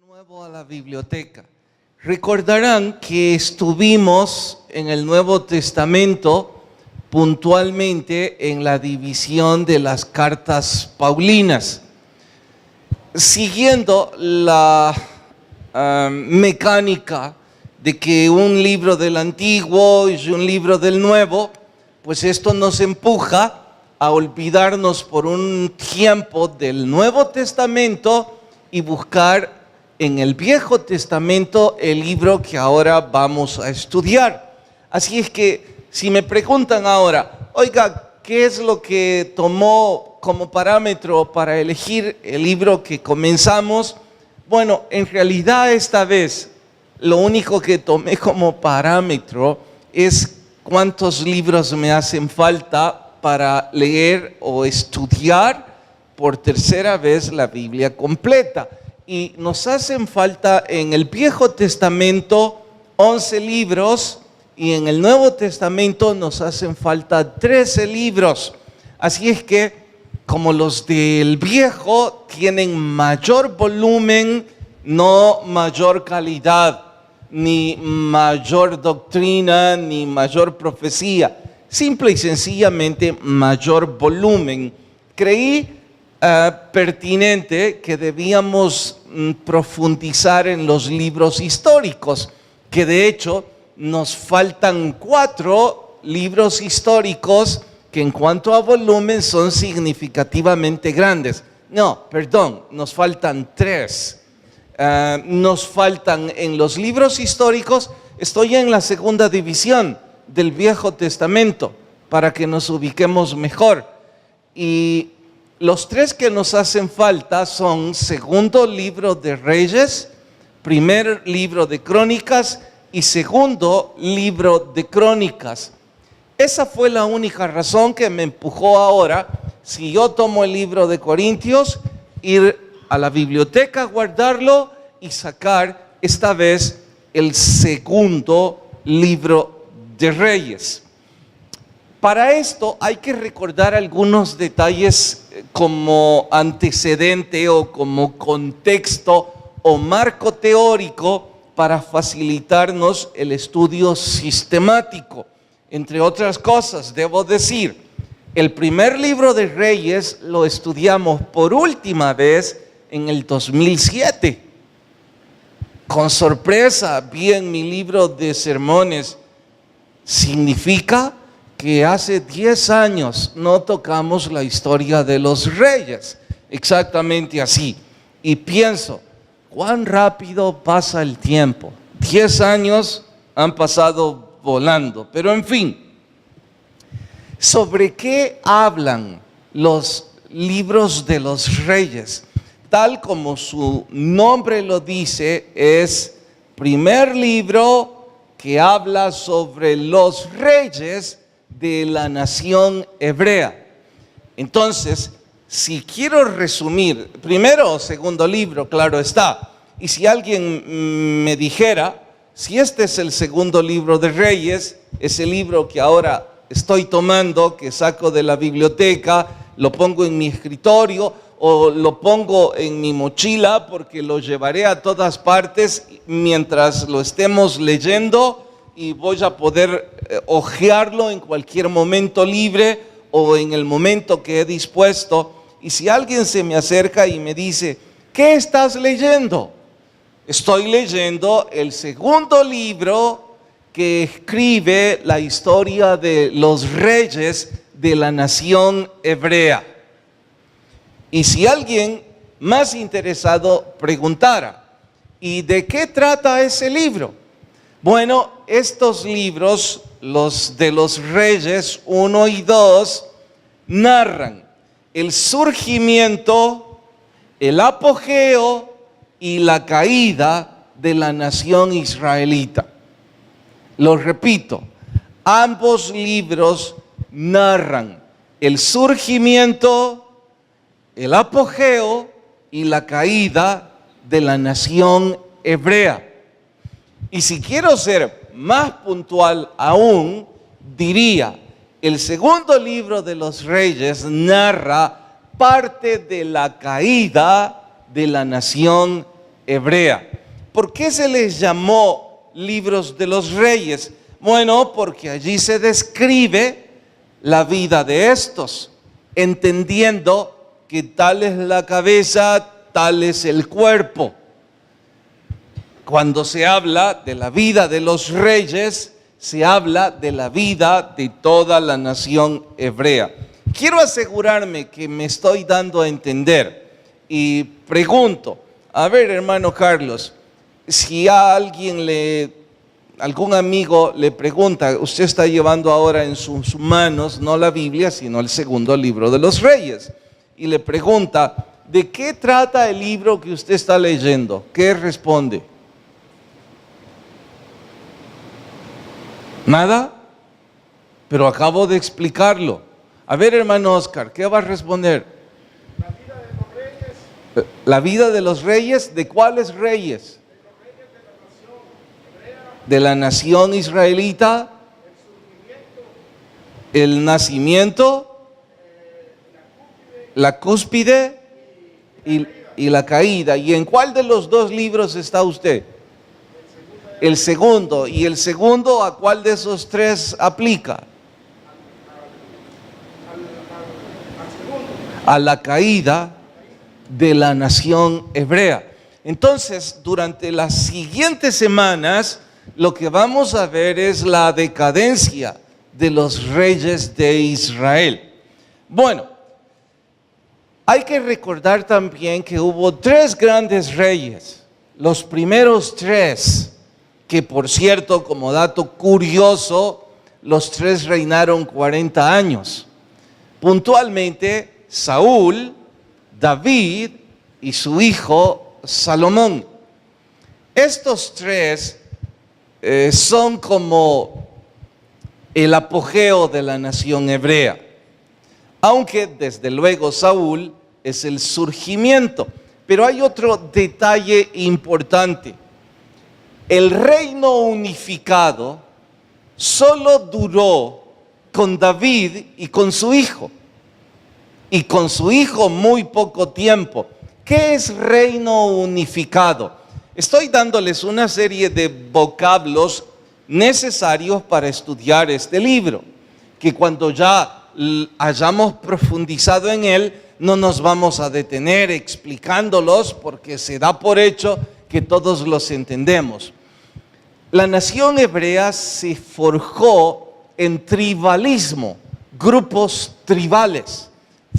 nuevo a la biblioteca. Recordarán que estuvimos en el Nuevo Testamento puntualmente en la división de las cartas paulinas, siguiendo la mecánica de que un libro del Antiguo y un libro del Nuevo, pues esto nos empuja a olvidarnos por un tiempo del Nuevo Testamento y buscar en el Viejo Testamento el libro que ahora vamos a estudiar. Así es que si me preguntan ahora, oiga, ¿qué es lo que tomó como parámetro para elegir el libro que comenzamos? Bueno, en realidad esta vez lo único que tomé como parámetro es cuántos libros me hacen falta para leer o estudiar por tercera vez la Biblia completa. Y nos hacen falta en el Viejo Testamento 11 libros y en el Nuevo Testamento nos hacen falta 13 libros. Así es que como los del Viejo tienen mayor volumen, no mayor calidad, ni mayor doctrina, ni mayor profecía, simple y sencillamente mayor volumen, creí pertinente que debíamos profundizar en los libros históricos, que de hecho nos faltan 4 libros históricos que en cuanto a volumen son significativamente grandes. No, perdón, nos faltan 3. Nos faltan en los libros históricos, estoy en la segunda división del Viejo Testamento para que nos ubiquemos mejor. Y los 3 que nos hacen falta son segundo libro de Reyes, primer libro de Crónicas y segundo libro de Crónicas. Esa fue la única razón que me empujó ahora, si yo tomo el libro de Corintios, ir a la biblioteca, guardarlo y sacar esta vez el segundo libro de Reyes. Para esto hay que recordar algunos detalles como antecedente o como contexto o marco teórico para facilitarnos el estudio sistemático. Entre otras cosas, debo decir, el primer libro de Reyes lo estudiamos por última vez en el 2007. Con sorpresa vi en mi libro de sermones, significa que hace 10 años no tocamos la historia de los reyes, exactamente así. Y pienso, cuán rápido pasa el tiempo. 10 años han pasado volando, pero en fin. ¿Sobre qué hablan los libros de los reyes? Tal como su nombre lo dice, es primer libro que habla sobre los reyes de la nación hebrea. Entonces, si quiero resumir, primero o segundo libro, claro está, y si alguien me dijera, si este es el segundo libro de Reyes, ese libro que ahora estoy tomando, que saco de la biblioteca, lo pongo en mi escritorio o lo pongo en mi mochila porque lo llevaré a todas partes mientras lo estemos leyendo y voy a poder hojearlo en cualquier momento libre o en el momento que he dispuesto. Y si alguien se me acerca y me dice, ¿qué estás leyendo? Estoy leyendo el segundo libro que escribe la historia de los reyes de la nación hebrea. Y si alguien más interesado preguntara, ¿y de qué trata ese libro? Bueno, estos libros, los de los Reyes 1 y 2, narran el surgimiento, el apogeo y la caída de la nación israelita. Lo repito, ambos libros narran el surgimiento, el apogeo y la caída de la nación hebrea. Y si quiero ser más puntual aún, diría, el segundo libro de los Reyes narra parte de la caída de la nación hebrea. ¿Por qué se les llamó libros de los reyes? Bueno, porque allí se describe la vida de estos, entendiendo que tal es la cabeza, tal es el cuerpo. Cuando se habla de la vida de los reyes, se habla de la vida de toda la nación hebrea. Quiero asegurarme que me estoy dando a entender y pregunto, a ver, hermano Carlos, si a algún amigo le pregunta, usted está llevando ahora en sus manos no la Biblia, sino el segundo libro de los reyes, y le pregunta, ¿de qué trata el libro que usted está leyendo? ¿Qué responde? ¿Nada? Pero acabo de explicarlo. A ver, hermano Oscar, ¿qué va a responder? La vida de los reyes. ¿La vida de los reyes? ¿De cuáles reyes? De los reyes de la nación hebrea. ¿De la nación israelita? El nacimiento, la cúspide y la caída. ¿Y en cuál de los dos libros está usted? El segundo. ¿Y el segundo a cuál de esos tres aplica? A la caída de la nación hebrea. Entonces, durante las siguientes semanas, lo que vamos a ver es la decadencia de los reyes de Israel. Bueno, hay que recordar también que hubo tres grandes reyes, los primeros tres, que por cierto, como dato curioso, los tres reinaron 40 años. Puntualmente, Saúl, David y su hijo Salomón. Estos tres son como el apogeo de la nación hebrea, aunque desde luego Saúl es el surgimiento. Pero hay otro detalle importante. El reino unificado solo duró con David y con su hijo. Y con su hijo muy poco tiempo. ¿Qué es reino unificado? Estoy dándoles una serie de vocablos necesarios para estudiar este libro, que cuando ya hayamos profundizado en él, no nos vamos a detener explicándolos porque se da por hecho que todos los entendemos. La nación hebrea se forjó en tribalismo, grupos tribales,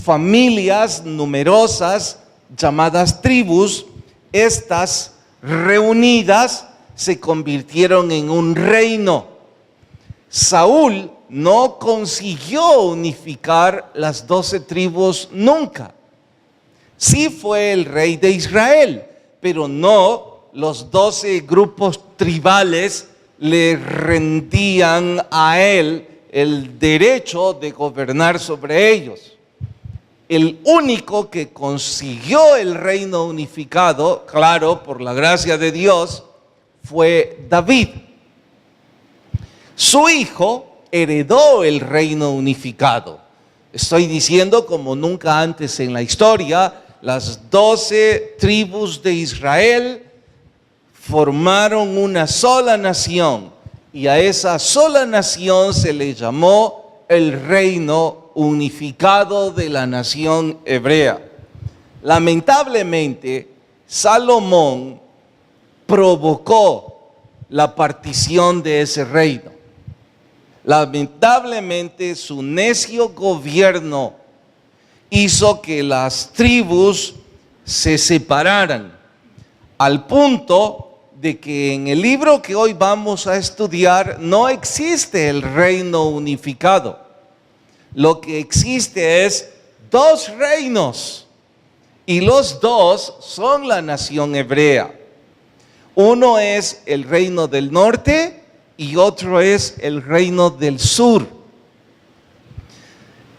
familias numerosas llamadas tribus. Estas reunidas se convirtieron en un reino. Saúl no consiguió unificar las 12 tribus nunca. Sí fue el rey de Israel, pero no los 12 grupos tribales le rendían a él el derecho de gobernar sobre ellos. El único que consiguió el reino unificado, claro, por la gracia de Dios, fue David. Su hijo heredó el reino unificado. Estoy diciendo, como nunca antes en la historia, las 12 tribus de Israel formaron una sola nación, y a esa sola nación se le llamó el reino unificado de la nación hebrea. Lamentablemente, Salomón provocó la partición de ese reino. Lamentablemente, su necio gobierno hizo que las tribus se separaran, al punto de que en el libro que hoy vamos a estudiar no existe el reino unificado. Lo que existe es dos reinos, y los dos son la nación hebrea. Uno es el reino del norte y otro es el reino del sur.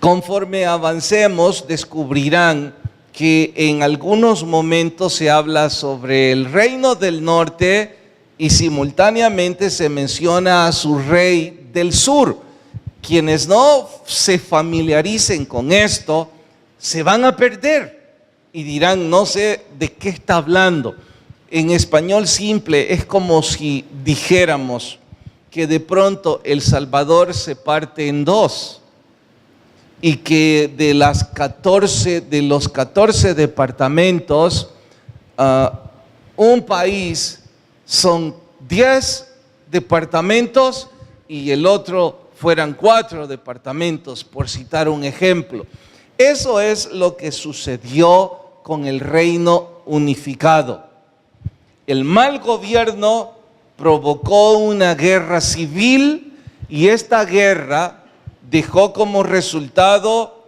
Conforme avancemos, descubrirán que en algunos momentos se habla sobre el reino del norte y simultáneamente se menciona a su rey del sur. Quienes no se familiaricen con esto se van a perder y dirán, no sé de qué está hablando. En español simple es como si dijéramos que de pronto El Salvador se parte en dos y que de los 14 departamentos, un país son 10 departamentos y el otro fueran 4 departamentos, por citar un ejemplo. Eso es lo que sucedió con el reino unificado. El mal gobierno provocó una guerra civil y esta guerra dejó como resultado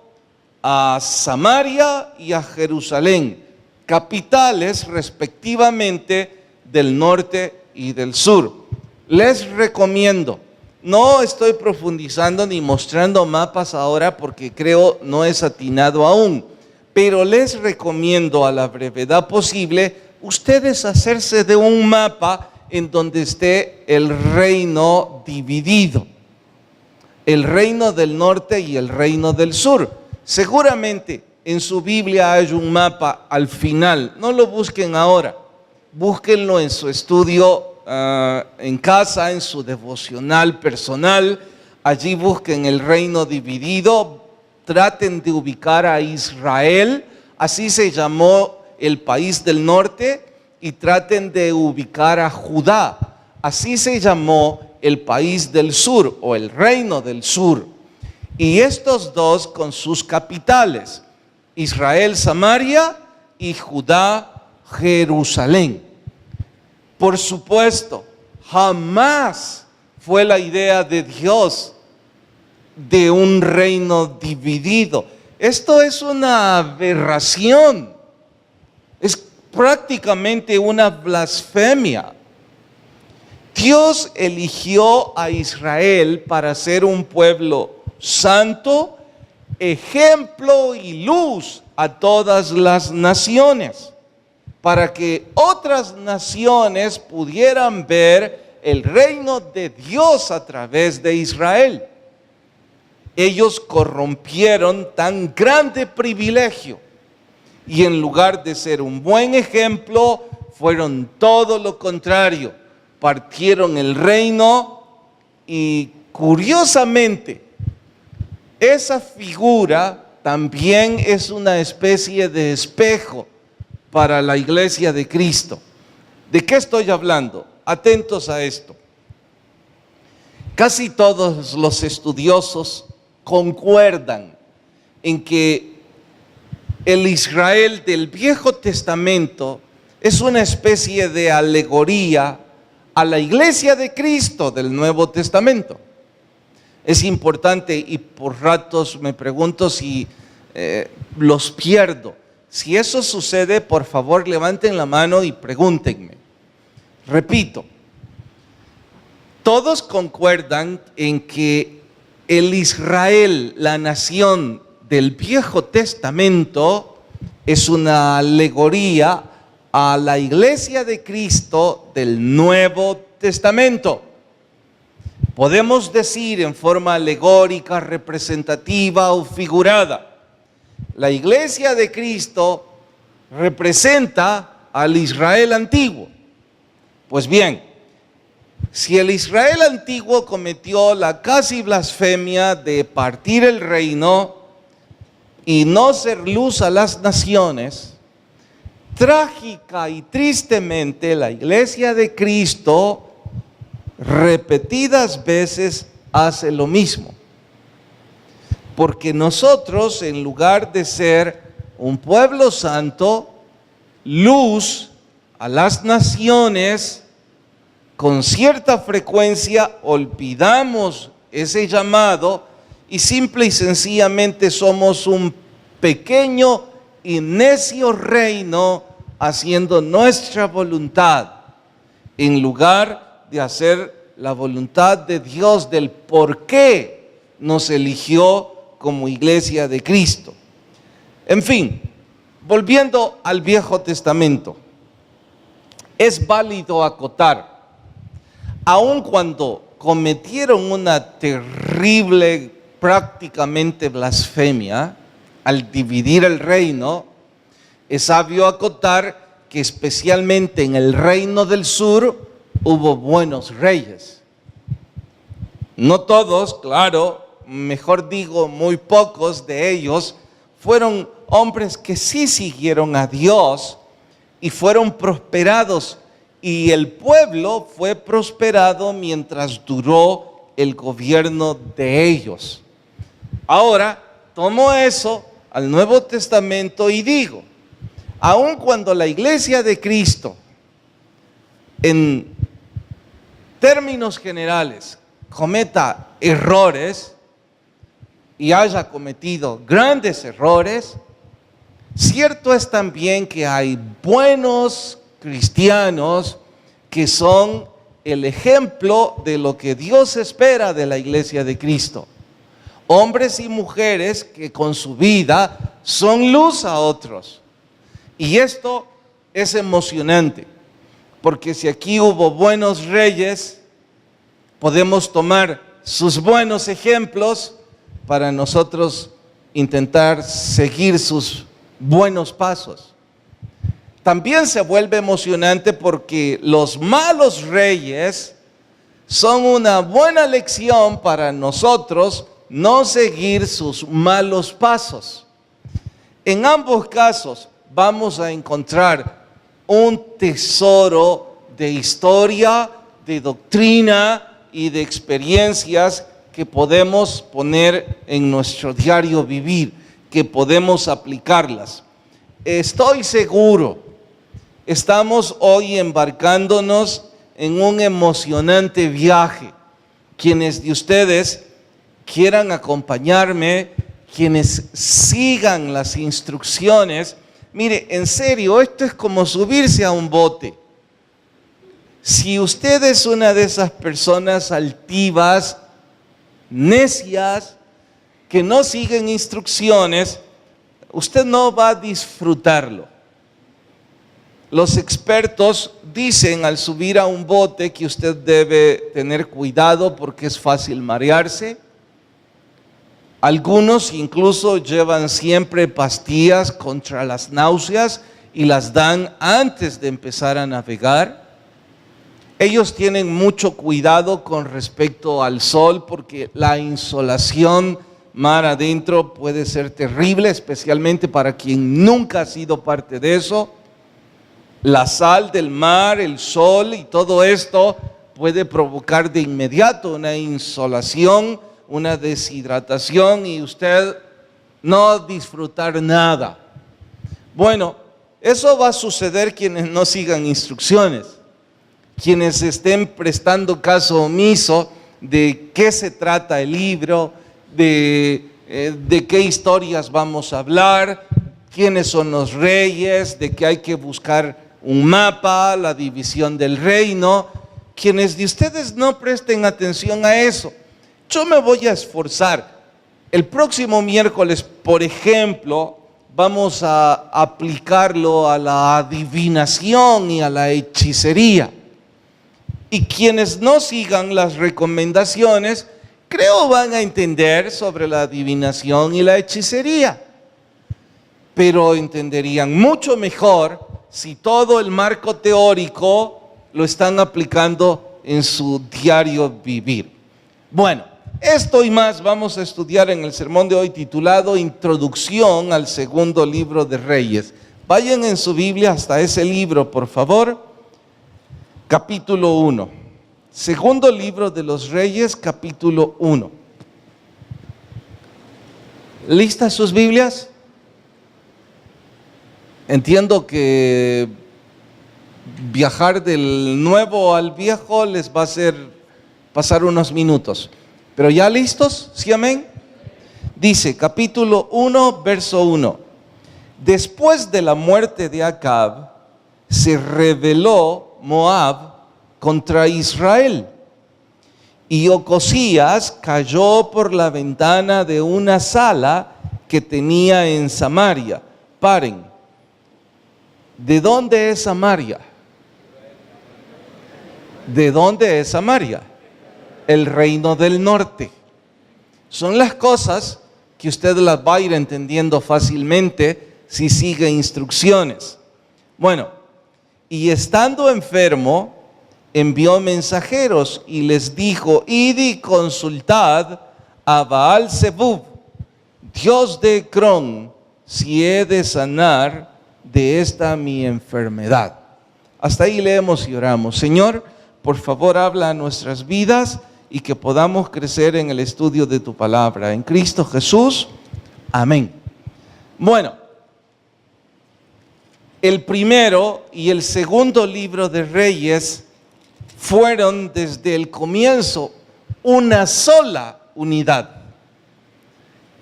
a Samaria y a Jerusalén, capitales respectivamente del norte y del sur. Les recomiendo, no estoy profundizando ni mostrando mapas ahora porque creo no es atinado aún, pero les recomiendo a la brevedad posible ustedes hacerse de un mapa en donde esté el reino dividido, el reino del norte y el reino del sur. Seguramente en su Biblia hay un mapa al final, no lo busquen ahora, búsquenlo en su estudio en casa, en su devocional personal. Allí busquen el reino dividido, traten de ubicar a Israel, así se llamó el país del norte, y traten de ubicar a Judá, así se llamó el país del sur o el reino del sur. Y estos dos con sus capitales, Israel, Samaria, y Judá, Jerusalén. Por supuesto, jamás fue la idea de Dios de un reino dividido. Esto es una aberración, es prácticamente una blasfemia. Dios eligió a Israel para ser un pueblo santo, ejemplo y luz a todas las naciones, para que otras naciones pudieran ver el reino de Dios a través de Israel. Ellos corrompieron tan grande privilegio y en lugar de ser un buen ejemplo, fueron todo lo contrario. Partieron el reino y curiosamente, esa figura también es una especie de espejo para la iglesia de Cristo. ¿De qué estoy hablando? Atentos a esto. Casi todos los estudiosos concuerdan en que el Israel del Viejo Testamento es una especie de alegoría a la iglesia de Cristo del Nuevo Testamento. Es importante y por ratos me pregunto si los pierdo. Si eso sucede, por favor levanten la mano y pregúntenme. Repito, todos concuerdan en que el Israel, la nación del Viejo Testamento, es una alegoría a la iglesia de Cristo del Nuevo Testamento. Podemos decir en forma alegórica, representativa o figurada, la iglesia de Cristo representa al Israel antiguo. Pues bien, si el Israel antiguo cometió la casi blasfemia de partir el reino y no ser luz a las naciones, trágica y tristemente la iglesia de Cristo repetidas veces hace lo mismo. Porque nosotros, en lugar de ser un pueblo santo, luz a las naciones, con cierta frecuencia olvidamos ese llamado y simple y sencillamente somos un pequeño y necio reino haciendo nuestra voluntad, en lugar de hacer la voluntad de Dios del por qué nos eligió como iglesia de Cristo. En fin, volviendo al Viejo Testamento, es válido acotar, aun cuando cometieron una terrible, prácticamente blasfemia, al dividir el reino, es sabio acotar que especialmente en el reino del sur hubo buenos reyes. No todos, claro, mejor digo, muy pocos de ellos fueron hombres que sí siguieron a Dios y fueron prosperados, y el pueblo fue prosperado mientras duró el gobierno de ellos. Ahora, tomo eso al Nuevo Testamento y digo, aun cuando la iglesia de Cristo, en términos generales, cometa errores y haya cometido grandes errores, cierto es también que hay buenos cristianos que son el ejemplo de lo que Dios espera de la iglesia de Cristo. Hombres y mujeres que con su vida son luz a otros. Y esto es emocionante, porque si aquí hubo buenos reyes, podemos tomar sus buenos ejemplos para nosotros intentar seguir sus buenos pasos. También se vuelve emocionante porque los malos reyes son una buena lección para nosotros no seguir sus malos pasos. En ambos casos vamos a encontrar un tesoro de historia, de doctrina y de experiencias que podemos poner en nuestro diario vivir, que podemos aplicarlas. Estoy seguro, estamos hoy embarcándonos en un emocionante viaje. Quienes de ustedes quieran acompañarme, quienes sigan las instrucciones, mire, en serio, esto es como subirse a un bote. Si usted es una de esas personas altivas, necias, que no siguen instrucciones, usted no va a disfrutarlo. Los expertos dicen al subir a un bote que usted debe tener cuidado porque es fácil marearse. Algunos incluso llevan siempre pastillas contra las náuseas y las dan antes de empezar a navegar. Ellos tienen mucho cuidado con respecto al sol porque la insolación mar adentro puede ser terrible, especialmente para quien nunca ha sido parte de eso. La sal del mar, el sol y todo esto puede provocar de inmediato una insolación, una deshidratación y usted no disfrutar nada. Bueno, eso va a suceder quienes no sigan instrucciones, quienes estén prestando caso omiso de qué se trata el libro, de qué historias vamos a hablar, quiénes son los reyes, de que hay que buscar un mapa, la división del reino. Quienes de ustedes no presten atención a eso, yo me voy a esforzar. El próximo miércoles, por ejemplo, vamos a aplicarlo a la adivinación y a la hechicería. Y quienes no sigan las recomendaciones, creo van a entender sobre la adivinación y la hechicería. Pero entenderían mucho mejor si todo el marco teórico lo están aplicando en su diario vivir. Bueno, esto y más vamos a estudiar en el sermón de hoy titulado Introducción al segundo libro de Reyes. Vayan en su Biblia hasta ese libro, por favor. Capítulo 1. Segundo libro de los Reyes, capítulo 1. ¿Listas sus Biblias? Entiendo que viajar del nuevo al viejo les va a hacer pasar unos minutos. ¿Pero ya listos? ¿Sí, amén? Dice, capítulo 1, verso 1. Después de la muerte de Acab, se rebeló Moab contra Israel. Y Ocosías cayó por la ventana de una sala que tenía en Samaria. Paren. ¿De dónde es Samaria? ¿De dónde es Samaria? El reino del norte. Son las cosas que usted las va a ir entendiendo fácilmente si sigue instrucciones. Bueno, y estando enfermo, envió mensajeros y les dijo: id y consultad a Baal-Zebub, dios de Ecrón, si he de sanar de esta mi enfermedad. Hasta ahí leemos y oramos. Señor, por favor, habla a nuestras vidas y que podamos crecer en el estudio de tu palabra. En Cristo Jesús, amén. Bueno, el primero y el segundo libro de Reyes fueron desde el comienzo una sola unidad.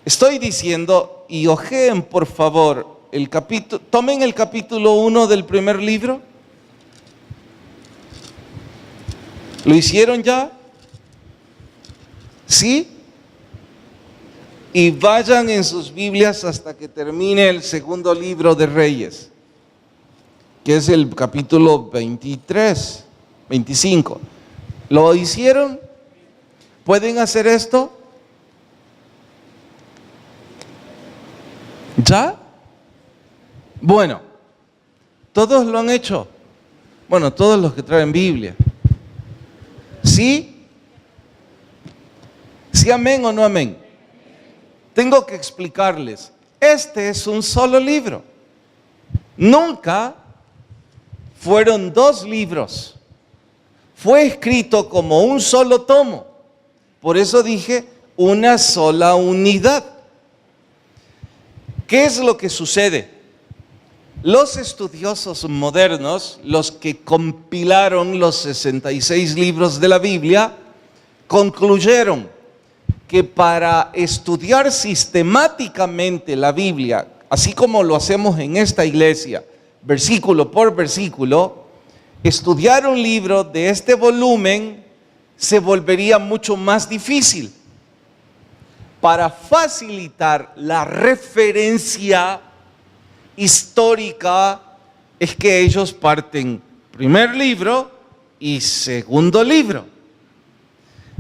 Estoy diciendo, y ojeen por favor el capítulo, tomen el capítulo 1 del primer libro. ¿Lo hicieron ya? ¿Sí? Y vayan en sus Biblias hasta que termine el segundo libro de Reyes, que es el capítulo 23, 25. ¿Lo hicieron? ¿Pueden hacer esto? ¿Ya? Bueno, ¿todos lo han hecho? Bueno, todos los que traen Biblia. ¿Sí? ¿Sí, amén o no amén? Tengo que explicarles. Este es un solo libro. Nunca fueron dos libros. Fue escrito como un solo tomo. Por eso dije una sola unidad. ¿Qué es lo que sucede? Los estudiosos modernos, los que compilaron los 66 libros de la Biblia, concluyeron que para estudiar sistemáticamente la Biblia, así como lo hacemos en esta iglesia, versículo por versículo, estudiar un libro de este volumen se volvería mucho más difícil. Para facilitar la referencia histórica es que ellos parten primer libro y segundo libro.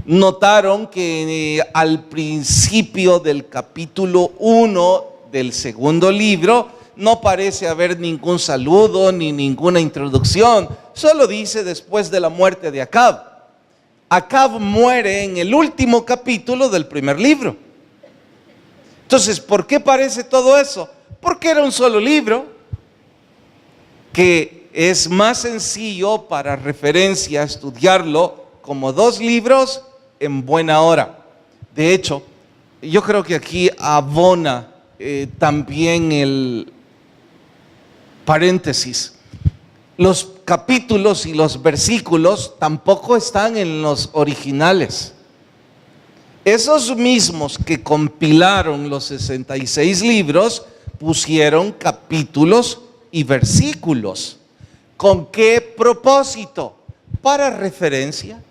Notaron que al principio del capítulo 1 del segundo libro no parece haber ningún saludo ni ninguna introducción, solo dice después de la muerte de Acab. Acab muere en el último capítulo del primer libro. Entonces, ¿por qué parece todo eso? Porque era un solo libro, que es más sencillo para referencia estudiarlo como dos libros en buena hora. De hecho, yo creo que aquí abona también el paréntesis. Los capítulos y los versículos tampoco están en los originales. Esos mismos que compilaron los 66 libros pusieron capítulos y versículos. ¿Con qué propósito? Para referencia.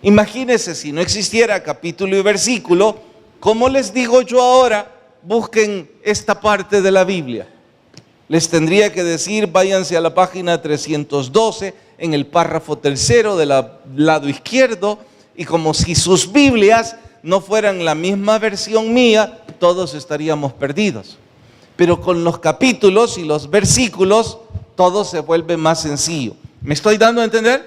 Imagínense si no existiera capítulo y versículo, ¿cómo les digo yo ahora? Busquen esta parte de la Biblia. Les tendría que decir, váyanse a la página 312, en el párrafo tercero del lado izquierdo, y como si sus Biblias no fueran la misma versión mía, todos estaríamos perdidos. Pero con los capítulos y los versículos, todo se vuelve más sencillo. ¿Me estoy dando a entender?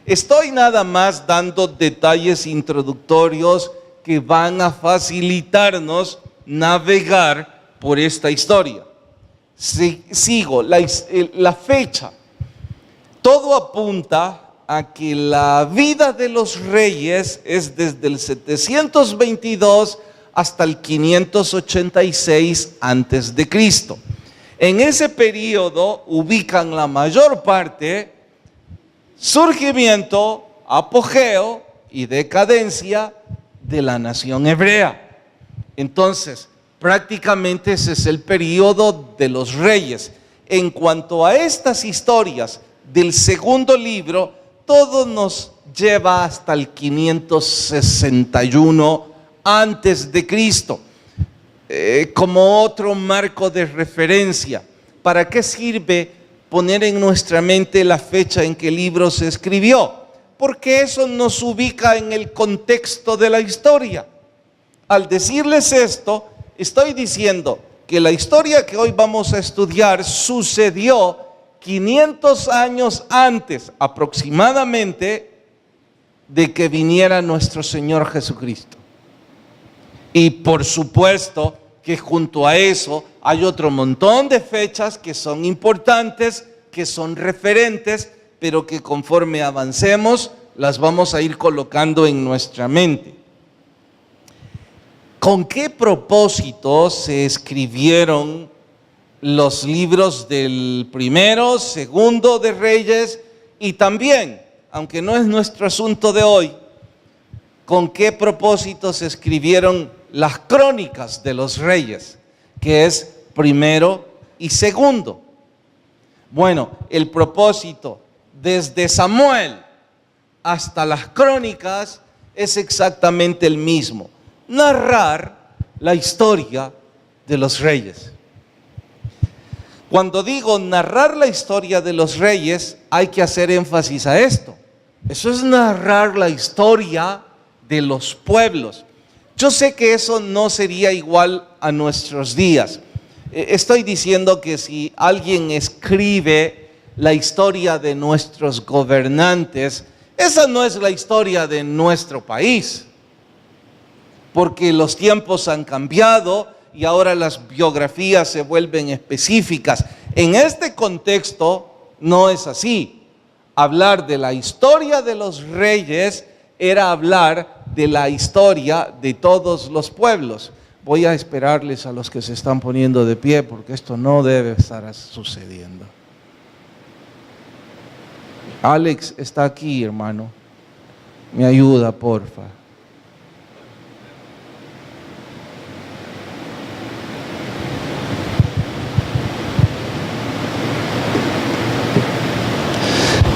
Estoy nada más dando detalles introductorios que van a facilitarnos navegar por esta historia. Sigo la fecha. Todo apunta a que la vida de los reyes es desde el 722 hasta el 586 antes de Cristo. En ese periodo ubican la mayor parte surgimiento, apogeo y decadencia de la nación hebrea. Entonces, prácticamente ese es el periodo de los reyes. En cuanto a estas historias del segundo libro, todo nos lleva hasta el 561 antes de Cristo, como otro marco de referencia. ¿Para qué sirve poner en nuestra mente la fecha en que el libro se escribió? Porque eso nos ubica en el contexto de la historia. Al decirles esto, estoy diciendo que la historia que hoy vamos a estudiar sucedió 500 años antes aproximadamente de que viniera nuestro Señor Jesucristo. Y por supuesto que junto a eso hay otro montón de fechas que son importantes, que son referentes, pero que conforme avancemos las vamos a ir colocando en nuestra mente. ¿Con qué propósito se escribieron los libros del primero, segundo de Reyes y también, aunque no es nuestro asunto de hoy, con qué propósito se escribieron las crónicas de los reyes, que es primero y segundo? Bueno, el propósito desde Samuel hasta las crónicas es exactamente el mismo: narrar la historia de los reyes. Cuando digo narrar la historia de los reyes, hay que hacer énfasis a esto. Eso es narrar la historia de los pueblos. Yo sé que eso no sería igual a nuestros días. Estoy diciendo que si alguien escribe la historia de nuestros gobernantes, esa no es la historia de nuestro país, porque los tiempos han cambiado y ahora las biografías se vuelven específicas. En este contexto no es así. Hablar de la historia de los reyes era hablar de la historia de todos los pueblos. Voy a esperarles a los que se están poniendo de pie, porque esto no debe estar sucediendo. Alex está aquí, hermano. Me ayuda, porfa.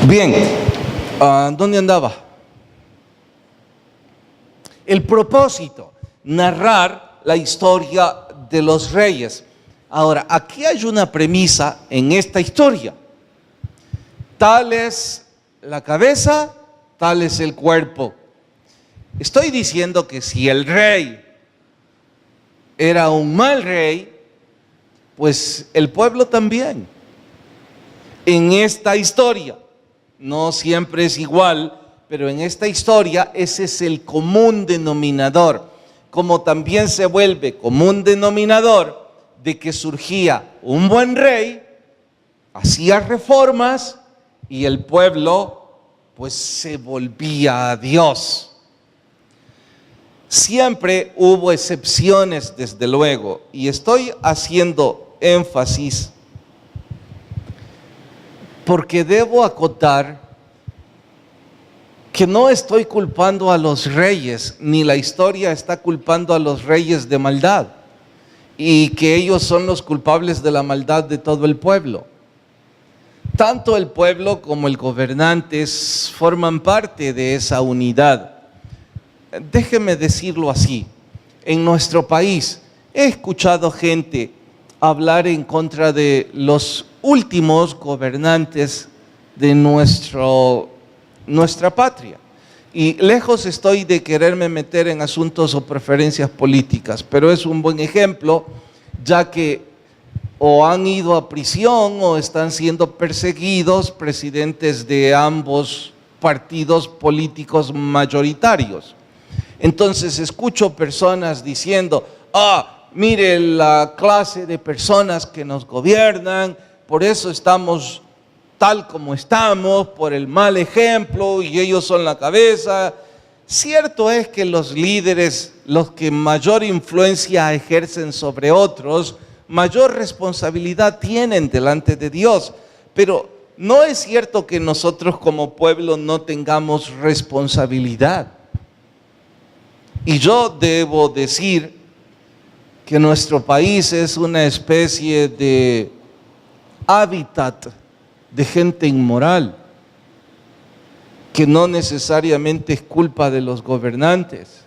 Bien, ¿dónde andaba? El propósito, narrar la historia de los reyes. Ahora, aquí hay una premisa en esta historia. Tal es la cabeza, tal es el cuerpo. Estoy diciendo que si el rey era un mal rey, pues el pueblo también. En esta historia, no siempre es igual, pero en esta historia ese es el común denominador. Como también se vuelve común denominador de que surgía un buen rey, hacía reformas y el pueblo pues se volvía a Dios. Siempre hubo excepciones, desde luego, y estoy haciendo énfasis porque debo acotar que no estoy culpando a los reyes, ni la historia está culpando a los reyes de maldad, y que ellos son los culpables de la maldad de todo el pueblo. Tanto el pueblo como el gobernante forman parte de esa unidad. Déjeme decirlo así: en nuestro país he escuchado gente hablar en contra de los últimos gobernantes de nuestra patria. Y lejos estoy de quererme meter en asuntos o preferencias políticas, pero es un buen ejemplo, ya que o han ido a prisión o están siendo perseguidos presidentes de ambos partidos políticos mayoritarios. Entonces escucho personas diciendo: mire la clase de personas que nos gobiernan, por eso estamos tal como estamos, por el mal ejemplo, y ellos son la cabeza. Cierto es que los líderes, los que mayor influencia ejercen sobre otros, mayor responsabilidad tienen delante de Dios, pero no es cierto que nosotros como pueblo no tengamos responsabilidad. Y yo debo decir que nuestro país es una especie de hábitat de gente inmoral, que no necesariamente es culpa de los gobernantes.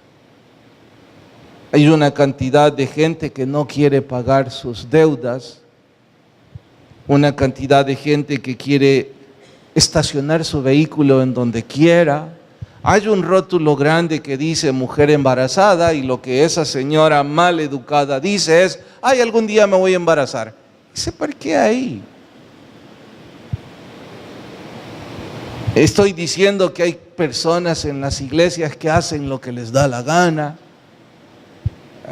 Hay una cantidad de gente que no quiere pagar sus deudas, una cantidad de gente que quiere estacionar su vehículo en donde quiera. Hay un rótulo grande que dice mujer embarazada, y lo que esa señora mal educada dice es: algún día me voy a embarazar. ¿Se parquea ahí? Estoy diciendo que hay personas en las iglesias que hacen lo que les da la gana,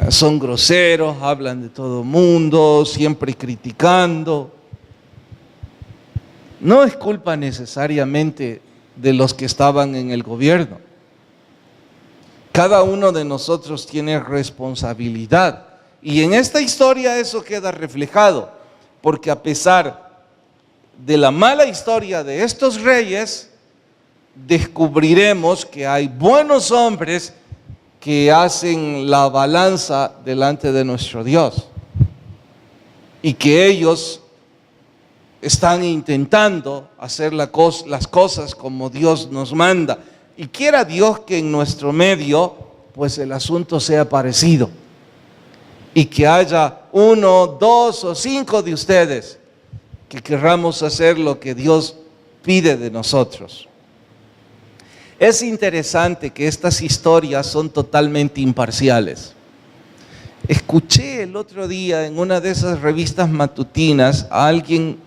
son groseros, hablan de todo mundo, siempre criticando. No es culpa necesariamente de los que estaban en el gobierno. Cada uno de nosotros tiene responsabilidad. Y en esta historia eso queda reflejado, porque a pesar de la mala historia de estos reyes, descubriremos que hay buenos hombres que hacen la balanza delante de nuestro Dios y que ellos están intentando hacer las cosas como Dios nos manda. Y quiera Dios que en nuestro medio pues el asunto sea parecido y que haya 1, 2 o 5 de ustedes que querramos hacer lo que Dios pide de nosotros. Es interesante que estas historias son totalmente imparciales. Escuché el otro día en una de esas revistas matutinas a alguien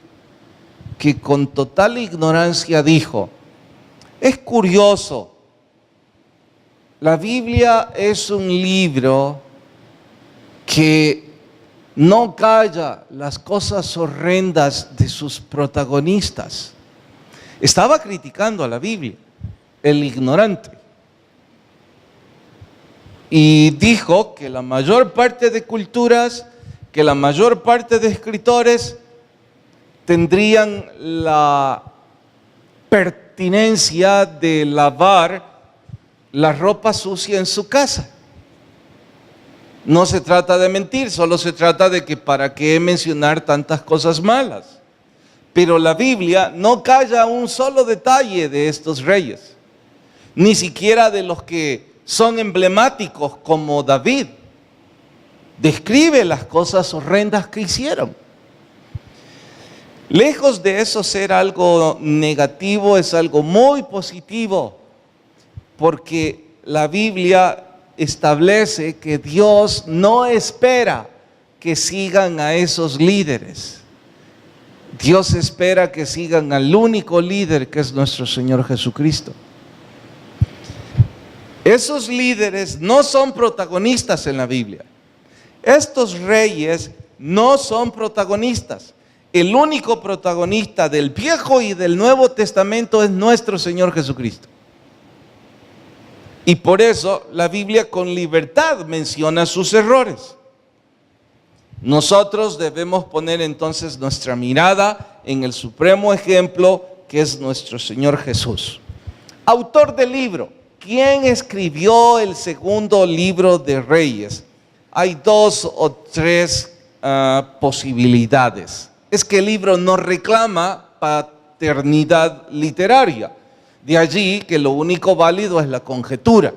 que con total ignorancia dijo: es curioso, la Biblia es un libro que no calla las cosas horrendas de sus protagonistas. Estaba criticando a la Biblia, el ignorante. Y dijo que la mayor parte de culturas, que la mayor parte de escritores tendrían la pertinencia de lavar la ropa sucia en su casa. No se trata de mentir, solo se trata de que para qué mencionar tantas cosas malas. Pero la Biblia no calla un solo detalle de estos reyes, ni siquiera de los que son emblemáticos como David. Describe las cosas horrendas que hicieron. Lejos de eso ser algo negativo, es algo muy positivo, porque la Biblia establece que Dios no espera que sigan a esos líderes. Dios espera que sigan al único líder, que es nuestro Señor Jesucristo. Esos líderes no son protagonistas en la Biblia. Estos reyes no son protagonistas. El único protagonista del Viejo y del Nuevo Testamento es nuestro Señor Jesucristo. Y por eso la Biblia con libertad menciona sus errores. Nosotros debemos poner entonces nuestra mirada en el supremo ejemplo que es nuestro Señor Jesús. Autor del libro. ¿Quién escribió el segundo libro de Reyes? Hay 2 o 3 posibilidades. Es que el libro no reclama paternidad literaria. De allí que lo único válido es la conjetura.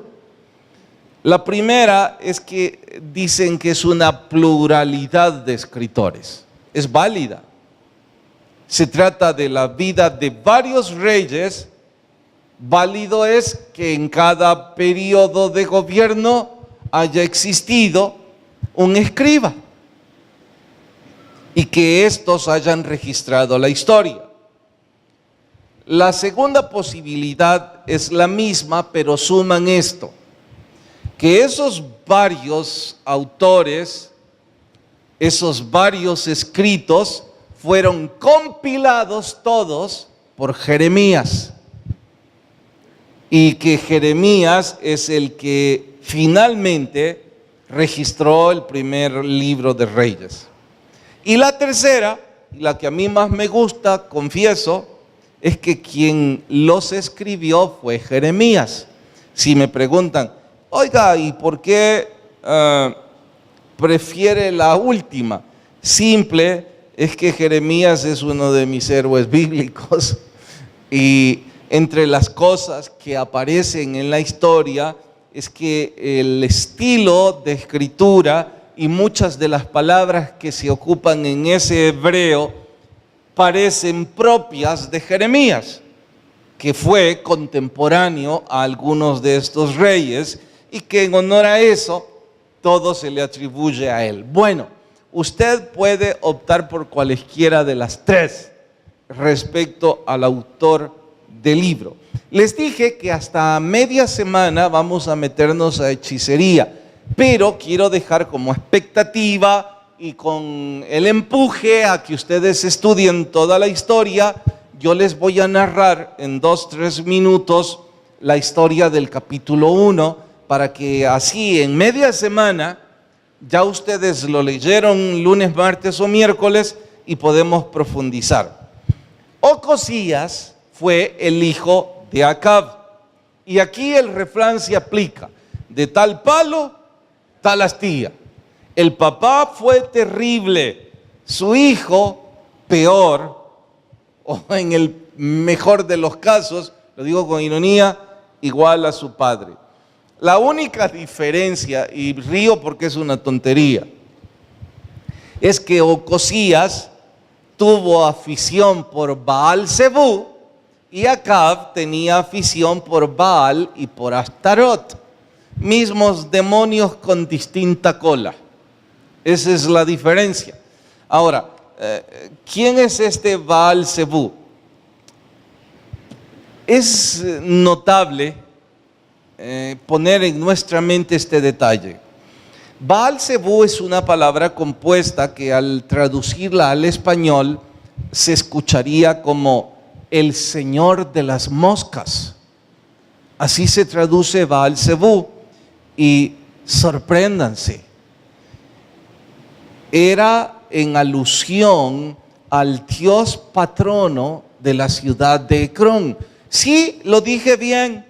La primera es que dicen que es una pluralidad de escritores. Es válida. Se trata de la vida de varios reyes. Válido es que en cada periodo de gobierno haya existido un escriba y que estos hayan registrado la historia. La segunda posibilidad es la misma, pero suman esto: que esos varios autores, esos varios escritos, fueron compilados todos por Jeremías, y que Jeremías es el que finalmente registró el primer libro de Reyes. Y la tercera, la que a mí más me gusta, confieso, es que quien los escribió fue Jeremías. Si me preguntan, oiga, ¿y por qué prefiere la última? Simple, es que Jeremías es uno de mis héroes bíblicos y entre las cosas que aparecen en la historia es que el estilo de escritura y muchas de las palabras que se ocupan en ese hebreo parecen propias de Jeremías, que fue contemporáneo a algunos de estos reyes y que en honor a eso todo se le atribuye a él. Bueno, usted puede optar por cualesquiera de las 3 respecto al autor del libro. Les dije que hasta media semana vamos a meternos a hechicería, pero quiero dejar como expectativa y con el empuje a que ustedes estudien toda la historia. Yo les voy a narrar en 2-3 minutos la historia del capítulo 1, para que así en media semana ya ustedes lo leyeron lunes, martes o miércoles y podemos profundizar. Ocosías fue el hijo de Acab. Y aquí el refrán se aplica: de tal palo, tal astilla. El papá fue terrible, su hijo peor, o en el mejor de los casos, lo digo con ironía, igual a su padre. La única diferencia, y río porque es una tontería, es que Ocosías tuvo afición por Baal-Zebú y Acab tenía afición por Baal y por Astarot. Mismos demonios con distinta cola. Esa es la diferencia. Ahora, ¿quién es este Baal-Zebú? Es notable poner en nuestra mente este detalle. Baal-Zebú es una palabra compuesta que al traducirla al español se escucharía como el señor de las moscas. Así se traduce Baal-Zebú, y sorpréndanse, era en alusión al dios patrono de la ciudad de Ecrón. Sí, lo dije bien,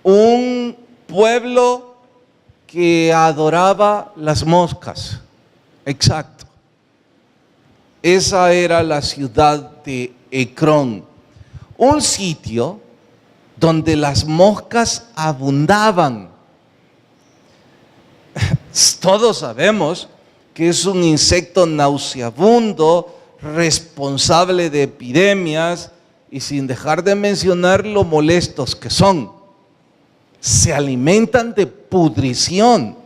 un pueblo que adoraba las moscas. Exacto. Esa era la ciudad de Ecrón, un sitio donde las moscas abundaban. Todos sabemos que es un insecto nauseabundo, responsable de epidemias, y sin dejar de mencionar lo molestos que son. Se alimentan de pudrición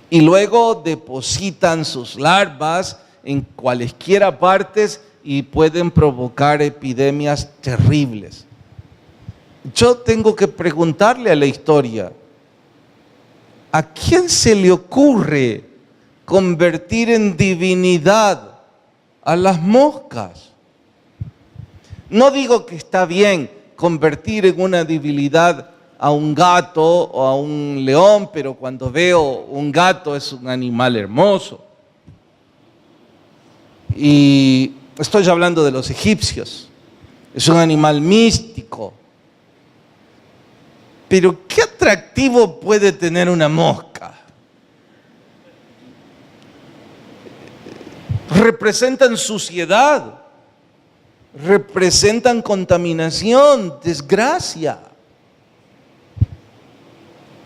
y luego depositan sus larvas en cualesquiera partes y pueden provocar epidemias terribles. Yo tengo que preguntarle a la historia, ¿a quién se le ocurre convertir en divinidad a las moscas? No digo que está bien convertir en una divinidad a un gato o a un león, pero cuando veo un gato es un animal hermoso. Y estoy hablando de los egipcios, es un animal místico. Pero ¿qué atractivo puede tener una mosca? Representan suciedad, representan contaminación, desgracia.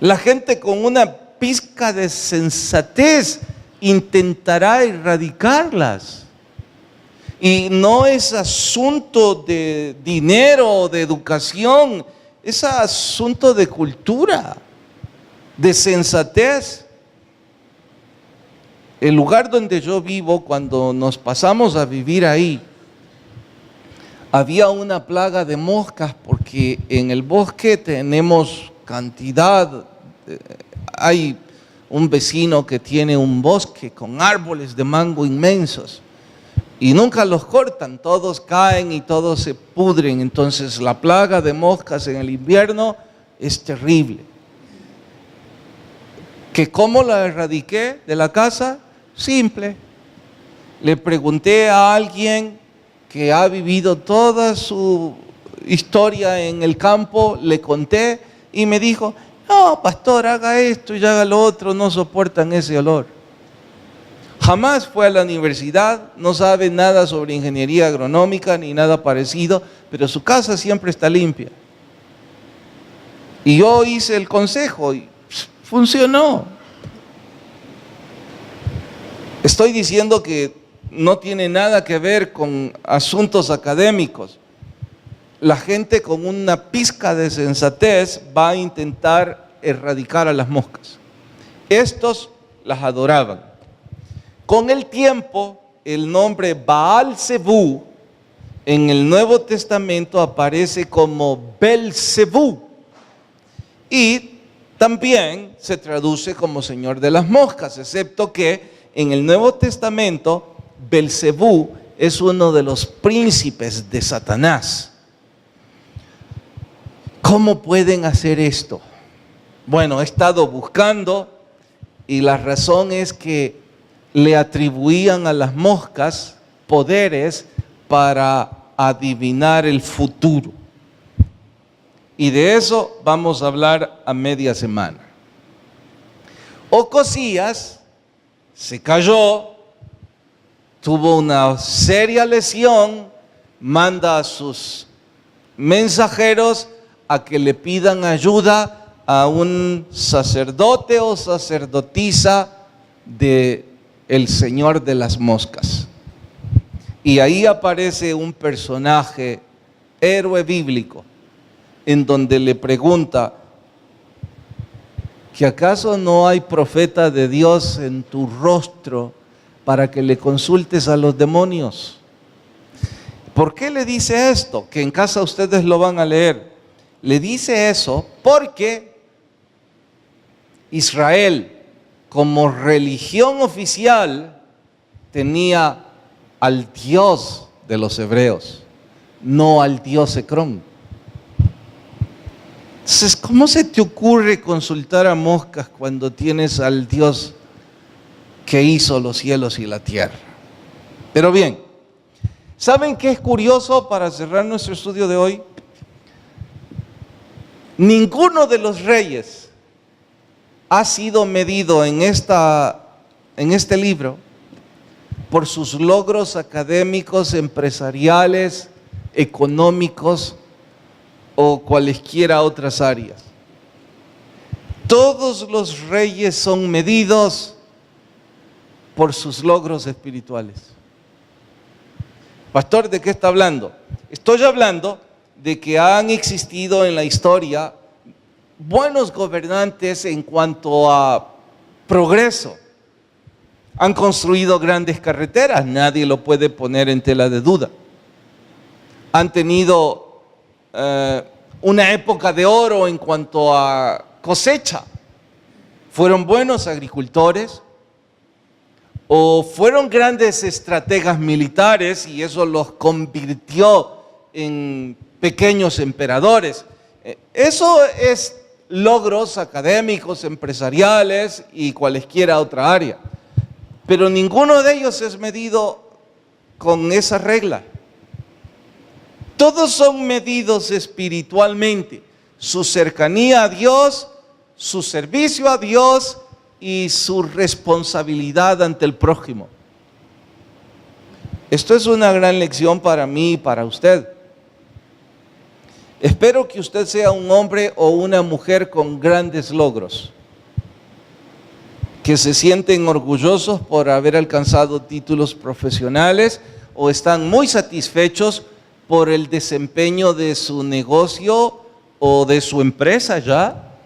La gente con una pizca de sensatez intentará erradicarlas. Y no es asunto de dinero o de educación, es asunto de cultura, de sensatez. El lugar donde yo vivo, cuando nos pasamos a vivir ahí, había una plaga de moscas porque en el bosque tenemos cantidad, hay un vecino que tiene un bosque con árboles de mango inmensos y nunca los cortan, todos caen y todos se pudren. Entonces la plaga de moscas en el invierno es terrible. ¿Que cómo la erradiqué de la casa? Simple. Le pregunté a alguien que ha vivido toda su historia en el campo, le conté y me dijo: no, pastor, haga esto y haga lo otro, no soportan ese olor. Jamás fue a la universidad, no sabe nada sobre ingeniería agronómica ni nada parecido, pero su casa siempre está limpia. Y yo hice el consejo y funcionó. Estoy diciendo que no tiene nada que ver con asuntos académicos. La gente con una pizca de sensatez va a intentar erradicar a las moscas. Estos las adoraban. Con el tiempo, el nombre Baal-Zebú en el Nuevo Testamento aparece como Belcebú y también se traduce como Señor de las Moscas, excepto que en el Nuevo Testamento Belcebú es uno de los príncipes de Satanás. ¿Cómo pueden hacer esto? Bueno, he estado buscando y la razón es que le atribuían a las moscas poderes para adivinar el futuro. Y de eso vamos a hablar a media semana. Ocosías se cayó, tuvo una seria lesión, manda a sus mensajeros a que le pidan ayuda a un sacerdote o sacerdotisa de el Señor de las Moscas. Y ahí aparece un personaje, héroe bíblico, en donde le pregunta, ¿que acaso no hay profeta de Dios en tu rostro para que le consultes a los demonios? ¿Por qué le dice esto? Que en casa ustedes lo van a leer. Le dice eso porque Israel, como religión oficial, tenía al Dios de los hebreos, no al Dios Ecrón. Entonces, ¿cómo se te ocurre consultar a moscas cuando tienes al Dios que hizo los cielos y la tierra? Pero bien, ¿saben qué es curioso para cerrar nuestro estudio de hoy? Ninguno de los reyes ha sido medido en este libro por sus logros académicos, empresariales, económicos o cualesquiera otras áreas. Todos los reyes son medidos por sus logros espirituales. Pastor, ¿de qué está hablando? Estoy hablando de que han existido en la historia buenos gobernantes en cuanto a progreso. Han construido grandes carreteras, nadie lo puede poner en tela de duda. Han tenido una época de oro en cuanto a cosecha. Fueron buenos agricultores o fueron grandes estrategas militares y eso los convirtió en pequeños emperadores. Eso es logros académicos, empresariales y cualesquiera otra área. Pero ninguno de ellos es medido con esa regla. Todos son medidos espiritualmente. Su cercanía a Dios, su servicio a Dios y su responsabilidad ante el prójimo. Esto es una gran lección para mí y para usted. Espero que usted sea un hombre o una mujer con grandes logros, que se sienten orgullosos por haber alcanzado títulos profesionales o están muy satisfechos por el desempeño de su negocio o de su empresa ya.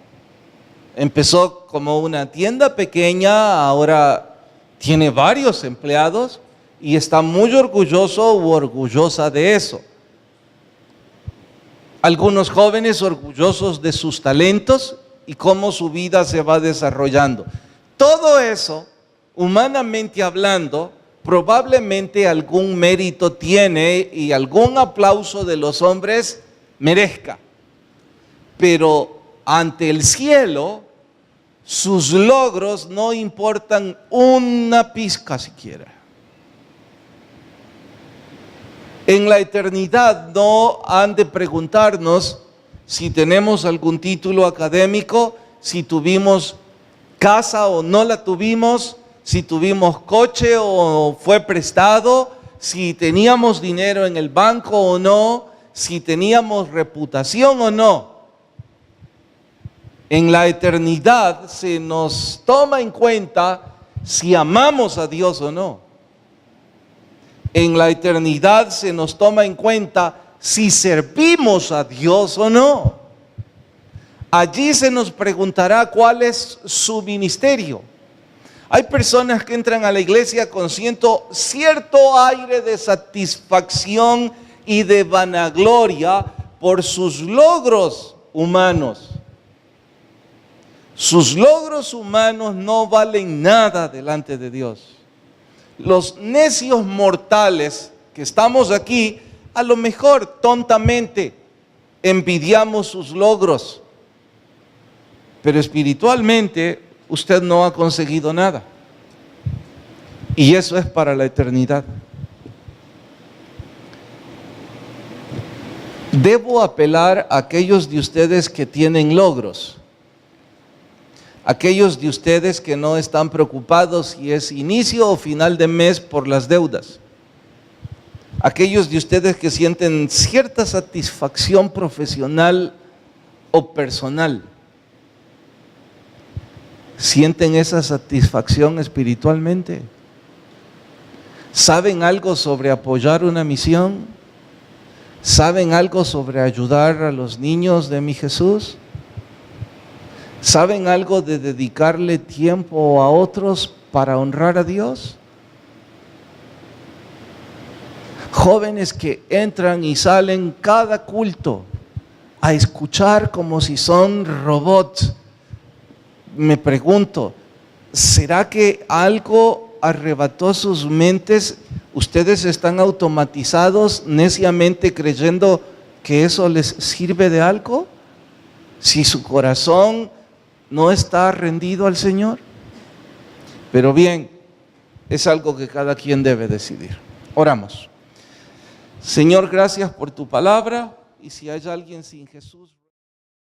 Empezó como una tienda pequeña, ahora tiene varios empleados y está muy orgulloso u orgullosa de eso. Algunos jóvenes orgullosos de sus talentos y cómo su vida se va desarrollando. Todo eso, humanamente hablando, probablemente algún mérito tiene y algún aplauso de los hombres merezca. Pero ante el cielo, sus logros no importan una pizca siquiera. En la eternidad no han de preguntarnos si tenemos algún título académico, si tuvimos casa o no la tuvimos, si tuvimos coche o fue prestado, si teníamos dinero en el banco o no, si teníamos reputación o no. En la eternidad se nos toma en cuenta si amamos a Dios o no. En la eternidad se nos toma en cuenta si servimos a Dios o no. Allí se nos preguntará cuál es su ministerio. Hay personas que entran a la iglesia con cierto aire de satisfacción y de vanagloria por sus logros humanos. Sus logros humanos no valen nada delante de Dios. Los necios mortales que estamos aquí, a lo mejor tontamente envidiamos sus logros, pero espiritualmente usted no ha conseguido nada. Y eso es para la eternidad. Debo apelar a aquellos de ustedes que tienen logros. Aquellos de ustedes que no están preocupados si es inicio o final de mes por las deudas. Aquellos de ustedes que sienten cierta satisfacción profesional o personal. ¿Sienten esa satisfacción espiritualmente? ¿Saben algo sobre apoyar una misión? ¿Saben algo sobre ayudar a los niños de mi Jesús? ¿Saben algo de dedicarle tiempo a otros para honrar a Dios? Jóvenes que entran y salen cada culto a escuchar como si son robots. Me pregunto, ¿será que algo arrebató sus mentes? ¿Ustedes están automatizados neciamente creyendo que eso les sirve de algo? Si su corazón no está rendido al Señor. Pero bien, es algo que cada quien debe decidir. Oramos. Señor, gracias por tu palabra, y si hay alguien sin Jesús...